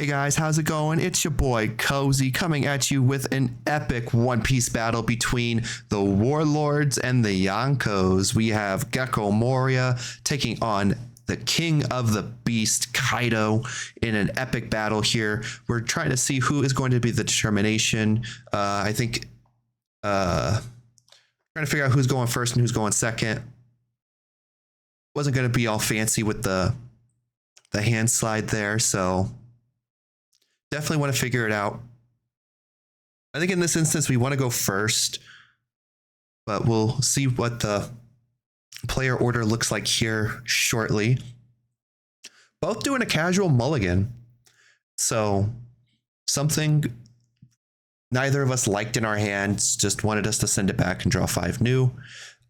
Hey guys, how's it going? It's your boy Cozy coming at you with an epic One Piece battle between the Warlords and the Yonkos. We have Gecko Moria taking on the King of the Beast, Kaido, in an epic battle here. We're trying to see who is going to be the determination. I think trying to figure out who's going first and who's going second. Wasn't going to be all fancy with the hand slide there, so definitely want to figure it out. I think in this instance, we want to go first, but we'll see what the player order looks like here shortly. Both doing a casual mulligan. So something neither of us liked in our hands, just wanted us to send it back and draw 5 new.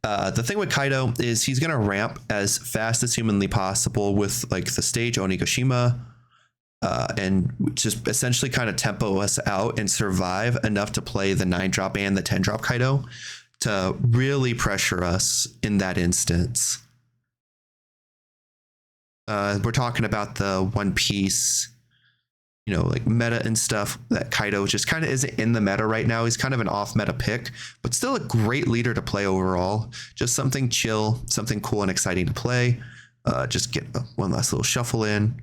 The thing with Kaido is he's going to ramp as fast as humanly possible with like the stage Onigashima, and just essentially kind of tempo us out and survive enough to play the 9-drop and the 10-drop Kaido to really pressure us in that instance. We're talking about the One Piece, you know, like meta and stuff that Kaido just kind of isn't in the meta right now. He's kind of an off meta pick, but still a great leader to play overall. Just something chill, something cool and exciting to play. Just get one last little shuffle in.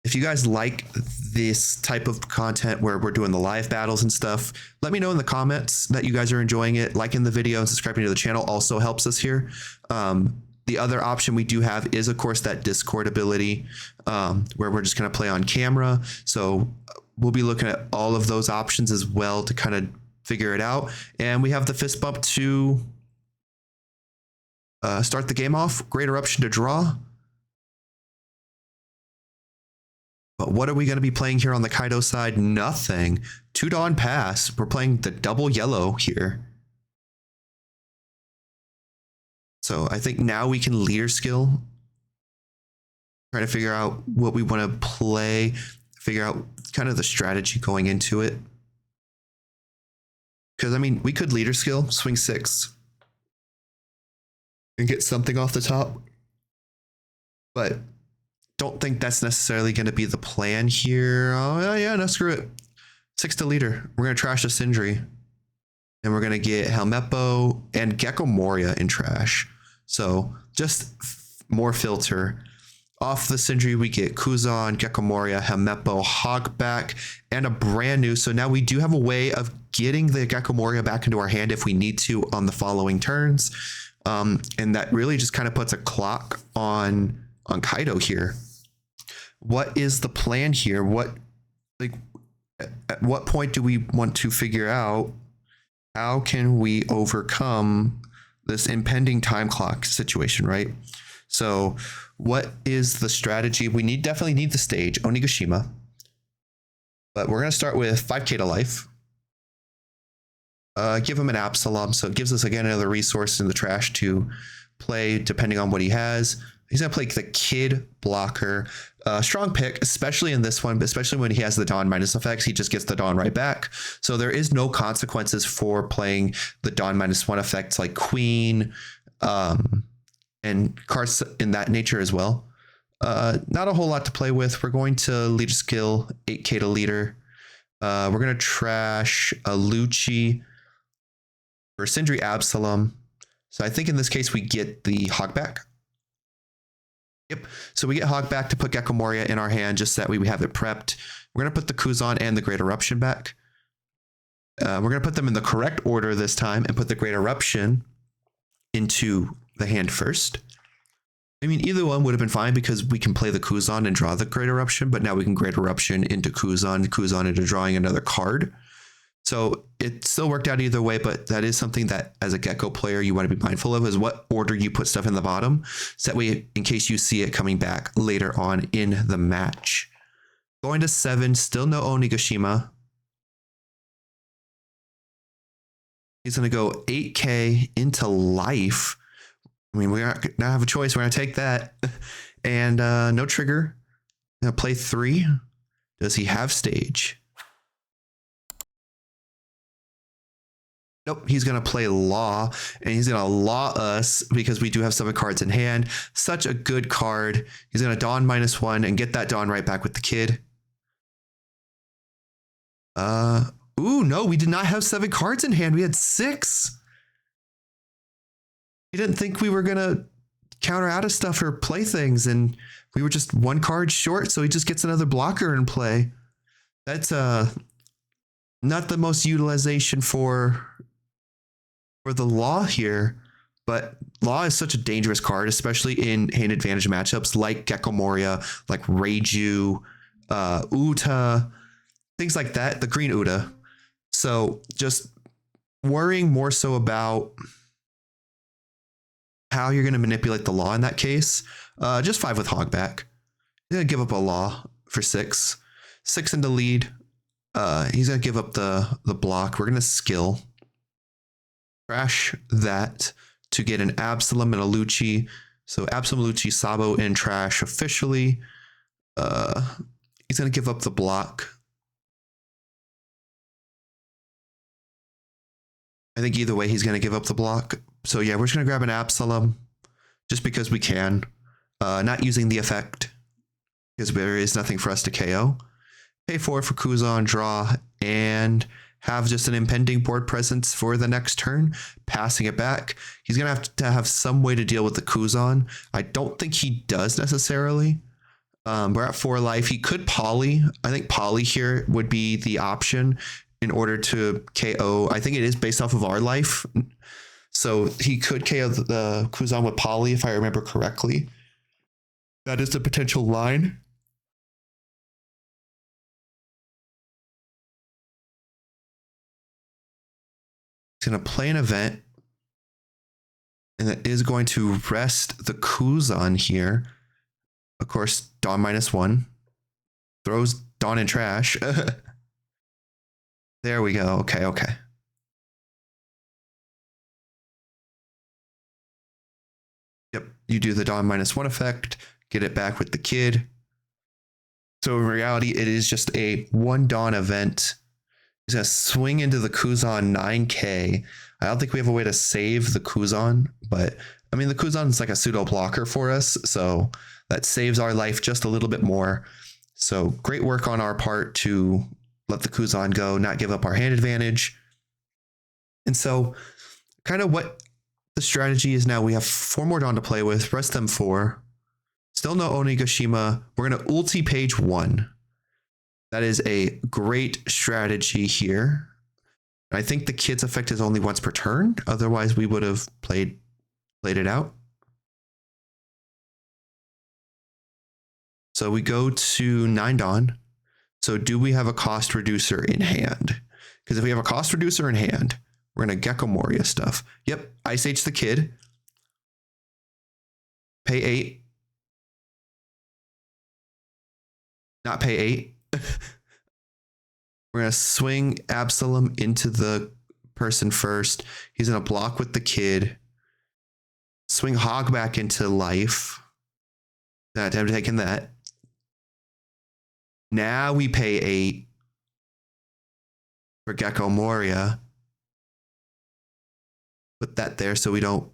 If you guys like this type of content where we're doing the live battles and stuff, let me know in the comments that you guys are enjoying it. Liking the video and subscribing to the channel also helps us here. The other option we do have is, of course, that Discord ability, where we're just going to play on camera. So we'll be looking at all of those options as well to kind of figure it out. And we have the fist bump to start the game off. Great eruption to draw. But what are we going to be playing here on the Kaido side? Nothing. 2 Dawn Pass. We're playing the double yellow here. So I think now we can leader skill. Try to figure out what we want to play. Figure out kind of the strategy going into it. Because, I mean, we could leader skill, swing 6. And get something off the top. But don't think that's necessarily going to be the plan here. Oh, yeah, no, screw it. 6 to leader. We're going to trash a Sindri. And we're going to get Helmeppo and Gecko Moria in trash. So just more filter. Off the Sindri, we get Kuzan, Gecko Moria, Helmeppo, Hogback, and a brand new. So now we do have a way of getting the Gecko Moria back into our hand if we need to on the following turns. And that really just kind of puts a clock on Kaido here. What is the plan here? At what point do we want to figure out how can we overcome this impending time clock situation, right? So what is the strategy? We definitely need the stage, Onigashima. But we're going to start with 5k to life. Give him an Absalom, so it gives us again another resource in the trash to play depending on what he has. He's going to play the Kid blocker. Strong pick, especially in this one, but especially when he has the Dawn minus effects. He just gets the Dawn right back. So there is no consequences for playing the Dawn -1 effects like Queen and cards in that nature as well. Not a whole lot to play with. We're going to leader skill, 8k to leader. We're going to trash a Lucci for Sindri Absalom. So I think in this case we get the Hogback. Yep. So we get Hogback to put Gecko Moria in our hand, just that we have it prepped. We're going to put the Kuzan and the Great Eruption back. We're going to put them in the correct order this time and put the Great Eruption into the hand first. I mean, either one would have been fine because we can play the Kuzan and draw the Great Eruption, but now we can Great Eruption into Kuzan into drawing another card. So it still worked out either way, but that is something that as a Gecko player, you want to be mindful of, is what order you put stuff in the bottom. So that way, in case you see it coming back later on in the match. Going to 7, still no Onigashima. He's going to go 8k into life. I mean, we don't have a choice. We're going to take that. And no trigger. Going to play 3. Does he have stage? Nope, he's going to play Law, and he's going to Law us because we do have 7 cards in hand. Such a good card. He's going to Dawn -1 and get that Dawn right back with the kid. Ooh, no, we did not have 7 cards in hand. We had 6. He didn't think we were going to counter out of stuff or play things, and we were just 1 card short, so he just gets another blocker in play. That's not the most utilization for the Law here, but Law is such a dangerous card, especially in hand advantage matchups like Gecko Moria, like Reiju, Uta, things like that, the green Uta. So just worrying more so about how you're going to manipulate the Law in that case. Just 5 with Hogback. He's going to give up a Law for 6. 6 into lead. He's going to give up the block. We're going to skill. Crash that to get an Absalom and a Lucci. So Absalom, Lucci, Sabo, and trash officially. He's going to give up the block. I think either way he's going to give up the block. So yeah, we're just going to grab an Absalom just because we can. Not using the effect because there is nothing for us to KO. Pay 4 for Kuzan, draw, and have just an impending board presence for the next turn, passing it back. He's going to have some way to deal with the Kuzan. I don't think he does necessarily. We're at 4 life. He could poly. I think poly here would be the option in order to KO. I think it is based off of our life. So he could KO the Kuzan with poly if I remember correctly. That is the potential line. Going to play an event, and it is going to rest the Kuzan here. Of course, Dawn -1 throws Dawn in trash. There we go. Okay. Yep, you do the Dawn -1 effect, get it back with the kid. So in reality, it is just a 1 Dawn event. He's going to swing into the Kuzan 9k. I don't think we have a way to save the Kuzan, but I mean, the Kuzan is like a pseudo blocker for us, so that saves our life just a little bit more. So great work on our part to let the Kuzan go, not give up our hand advantage. And so kind of what the strategy is now, we have 4 more Dawn to play with, rest them 4. Still no Onigashima. We're going to ulti page 1. That is a great strategy here. I think the kid's effect is only once per turn. Otherwise, we would have played it out. So we go to 9 Dawn. So do we have a cost reducer in hand? Because if we have a cost reducer in hand, we're going to Gecko Moria stuff. Yep, Ice Age the kid. Pay 8. Not pay 8. We're going to swing Absalom into the person first. He's going to block with the kid. Swing Hog back into life. That I'm taking that. Now we pay 8 for Gecko Moria. Put that there so we don't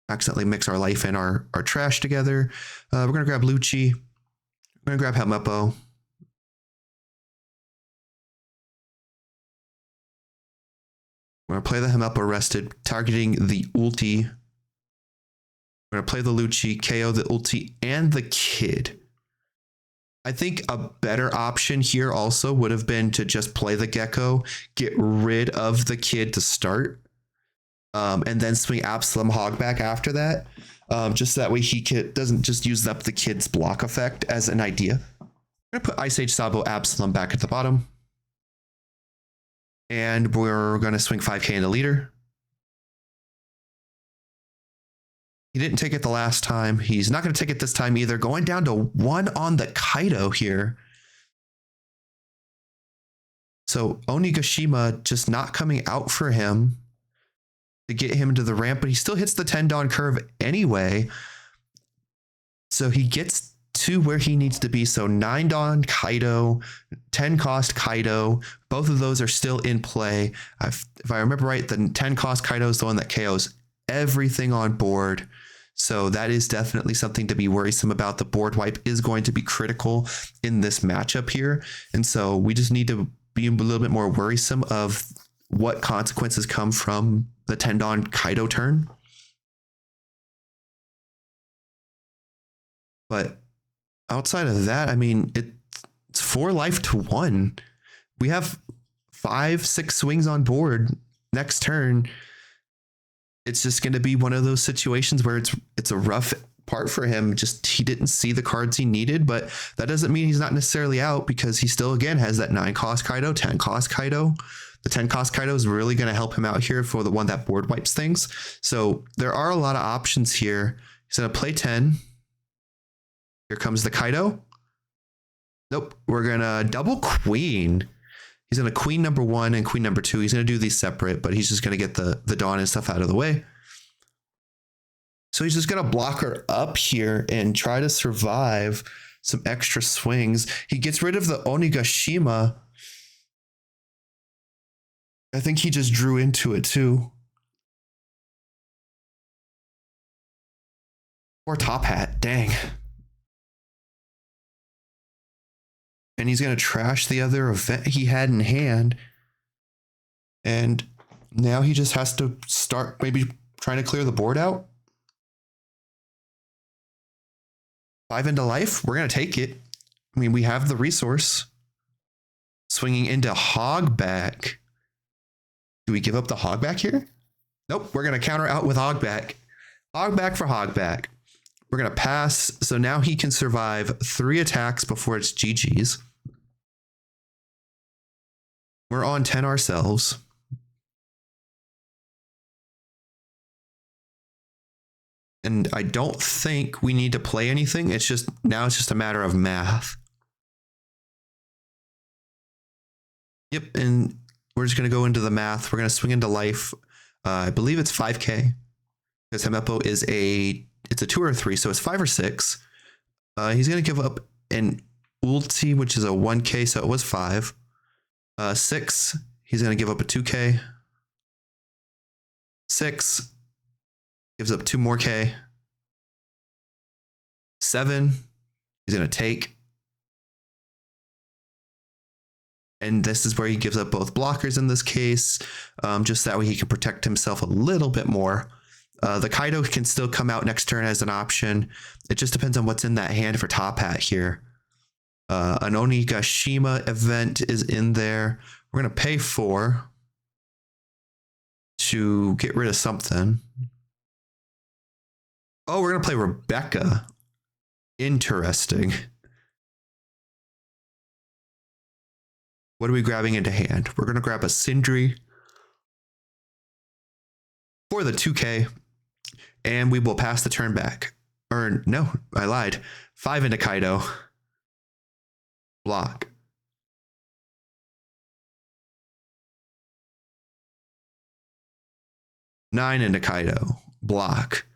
accidentally mix our life and our trash together. We're going to grab Lucci. We're going to grab Helmeppo. We're going to play the Helmeppo rested, targeting the ulti. We're going to play the Lucci, KO the ulti, and the kid. I think a better option here also would have been to just play the Gecko, get rid of the kid to start, and then swing Absalom Hog back after that. Just that way he doesn't just use up the kid's block effect as an idea. I'm going to put Ice Age Sabo Absalom back at the bottom. And we're going to swing 5k into leader. He didn't take it the last time. He's not going to take it this time either. Going down to 1 on the Kaido here. So Onigashima just not coming out for him to get him to the ramp, but he still hits the 10 Dawn curve anyway. So he gets to where he needs to be. So 9 Dawn Kaido, 10 cost Kaido, both of those are still in play. If I remember right, the 10 cost Kaido is the one that KOs everything on board. So that is definitely something to be worrisome about. The board wipe is going to be critical in this matchup here. And so we just need to be a little bit more worrisome of what consequences come from the 10 Dawn Kaido turn. But outside of that, I mean, it's 4 life to 1. We have 5-6 swings on board next turn. It's just going to be one of those situations where it's a rough part for him. Just he didn't see the cards he needed, but that doesn't mean he's not necessarily out, because he still, again, has that 9 cost Kaido, 10 cost Kaido. The 10 cost Kaido is really going to help him out here for the one that board wipes things. So there are a lot of options here. He's going to play 10. Here comes the Kaido. Nope. We're going to double queen. He's going to queen number 1 and queen number 2. He's going to do these separate, but he's just going to get the Dawn and stuff out of the way. So he's just going to block her up here and try to survive some extra swings. He gets rid of the Onigashima. I think he just drew into it too. Or TopHat, dang. And he's going to trash the other event he had in hand. And now he just has to start maybe trying to clear the board out. 5 into life, we're going to take it. I mean, we have the resource. Swinging into Hogback. Do we give up the Hogback here? Nope, we're going to counter out with Hogback. Hogback for Hogback. We're going to pass. So now he can survive 3 attacks before it's GG's. We're on 10 ourselves. And I don't think we need to play anything. It's just a matter of math. Yep, and we're just going to go into the math. We're going to swing into life. I believe it's 5K. Because Hemepo is it's a 2 or a 3, so it's 5 or 6. He's going to give up an ulti, which is a 1K, so it was 5. 6, he's going to give up a 2K. 6, gives up 2 more K. 7, he's going to take. And this is where he gives up both blockers in this case, just that way he can protect himself a little bit more. The Kaido can still come out next turn as an option. It just depends on what's in that hand for TopHat here. An Onigashima event is in there. We're going to pay 4 to get rid of something. Oh, we're going to play Rebecca. Interesting. What are we grabbing into hand? We're going to grab a Sindri for the 2K, and we will pass the turn back. Or no, I lied. 5 into Kaido. Block. Nine into Kaido. Block.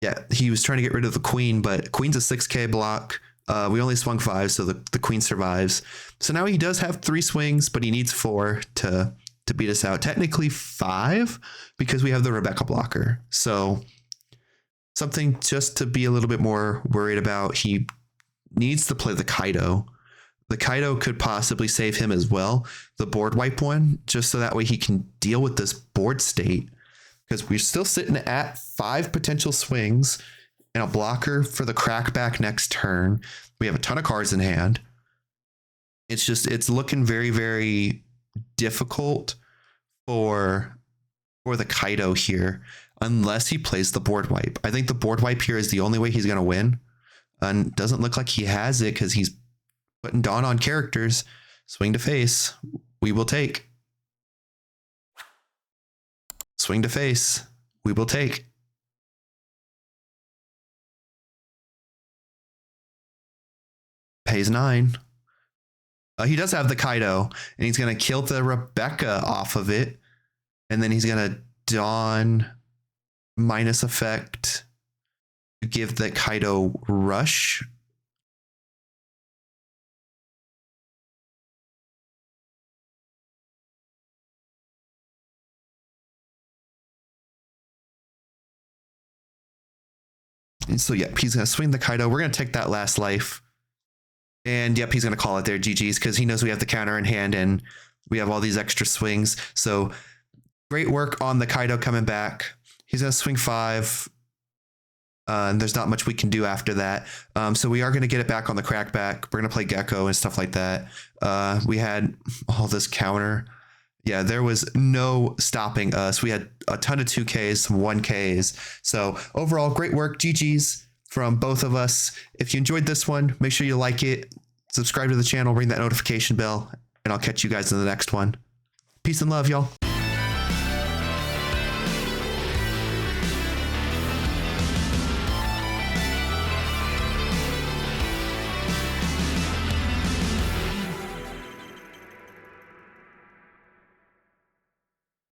Yeah, he was trying to get rid of the queen, but queen's a 6K block. We only swung 5, so the queen survives. So now he does have 3 swings, but he needs 4 to beat us out. Technically 5, because we have the Rebecca blocker. So something just to be a little bit more worried about. He needs to play the Kaido. The Kaido could possibly save him as well, the board wipe one, just so that way he can deal with this board state. Because we're still sitting at 5 potential swings and a blocker for the crackback next turn. We have a ton of cards in hand. It's looking very, very difficult for the Kaido here, unless he plays the board wipe. I think the board wipe here is the only way he's going to win. And doesn't look like he has it because he's putting Dawn on characters. Swing to face. We will take. Swing to face. We will take. Pays 9. He does have the Kaido, and he's going to kill the Rebecca off of it. And then he's going to Dawn minus effect to give the Kaido rush. And so, yep, he's going to swing the Kaido. We're going to take that last life. And, yep, he's going to call it there, GG's, because he knows we have the counter in hand and we have all these extra swings. So, great work on the Kaido coming back. He's going to swing 5. And there's not much we can do after that. So we are going to get it back on the crackback. We're going to play Gecko and stuff like that. We had all this counter. Yeah, there was no stopping us. We had a ton of 2Ks, some 1Ks. So overall, great work. GG's from both of us. If you enjoyed this one, make sure you like it, subscribe to the channel, ring that notification bell, and I'll catch you guys in the next one. Peace and love, y'all.